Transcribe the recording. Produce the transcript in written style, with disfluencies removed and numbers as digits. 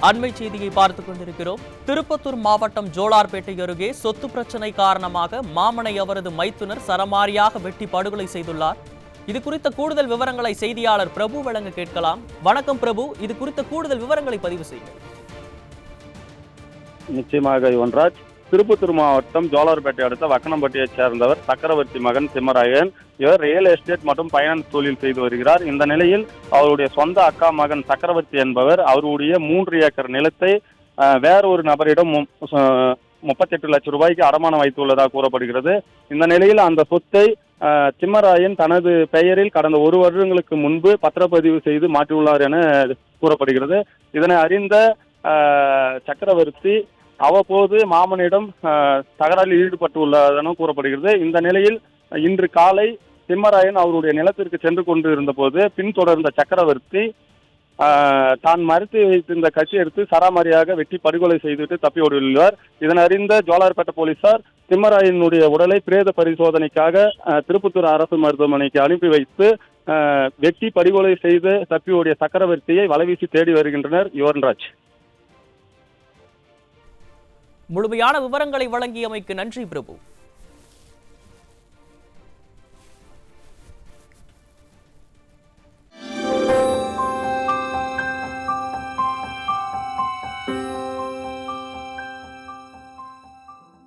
அண்மை செய்தியை பார்த்துக் கொண்டிருக்கிறோம். திருப்பத்தூர் மாவட்டம் ஜோலார்பேட்டை அருகே சொத்து பிரச்சனை காரணமாக மாமனை அவரது மைத்துனர் சரமாரியாக வெட்டி படுகொலை செய்துள்ளார். இது குறித்த கூடுதல் விவரங்களை செய்தியாளர் பிரபு வழங்க கேட்கலாம். வணக்கம் பிரபு, இது குறித்த கூடுதல் விவரங்களை பதிவு செய்யுங்கள். நிச்சயமாக யுவன்ராஜ். திருப்பத்தூர் மாவட்டம் ஜோலார்பேட்டை அடுத்த வக்கனம்பட்டியைச் சேர்ந்தவர் சக்கரவர்த்தி மகன் சிம்மராயன். இவர் ரியல் எஸ்டேட் மற்றும் பைனான்ஸ் தொழில் செய்து வருகிறார். இந்த நிலையில் அவருடைய சொந்த அக்கா மகன் சக்கரவர்த்தி என்பவர் அவருடைய 3 ஏக்கர் நிலத்தை வேறொரு நபரிடம் 38 லட்சம் ரூபாய்க்கு அடமானம் வைத்துள்ளதாக கூறப்படுகிறது. இந்த நிலையில் அந்த சொத்தை சிம்மராயன் தனது பெயரில் கடந்த 1 வருடங்களுக்கு முன்பு பத்திரப்பதிவு செய்து மாற்றியுள்ளார் என கூறப்படுகிறது. இதனை அறிந்த சக்கரவர்த்தி அவ்வப்போது மாமனிடம் தகராறில் ஈடுபட்டுள்ளதென கூறப்படுகிறது. இந்த நிலையில் இன்று காலை சிம்மராயன் அவருடைய நிலத்திற்கு சென்று கொண்டு இருந்த போது பின்தொடர்ந்த சக்கரவர்த்தி தான் மறுத்து வைத்திருந்த கட்சி எடுத்து சராமரியாக வெட்டி படுகொலை செய்துவிட்டு தப்பி ஓடியுள்ளார். இதனை அறிந்த ஜோலார்பேட்டை போலீசார் சிம்மராயனுடைய உடலை பிரேத பரிசோதனைக்காக திருப்பத்தூர் அரசு மருத்துவமனைக்கு அனுப்பி வைத்து வெட்டி படுகொலை செய்து தப்பி ஓடிய சக்கரவர்த்தியை வலைவீசி தேடி வருகின்றனர். யுவன்ராஜ். முழுமையான விவரங்களை வழங்கியமைக்கு நன்றி பிரபு.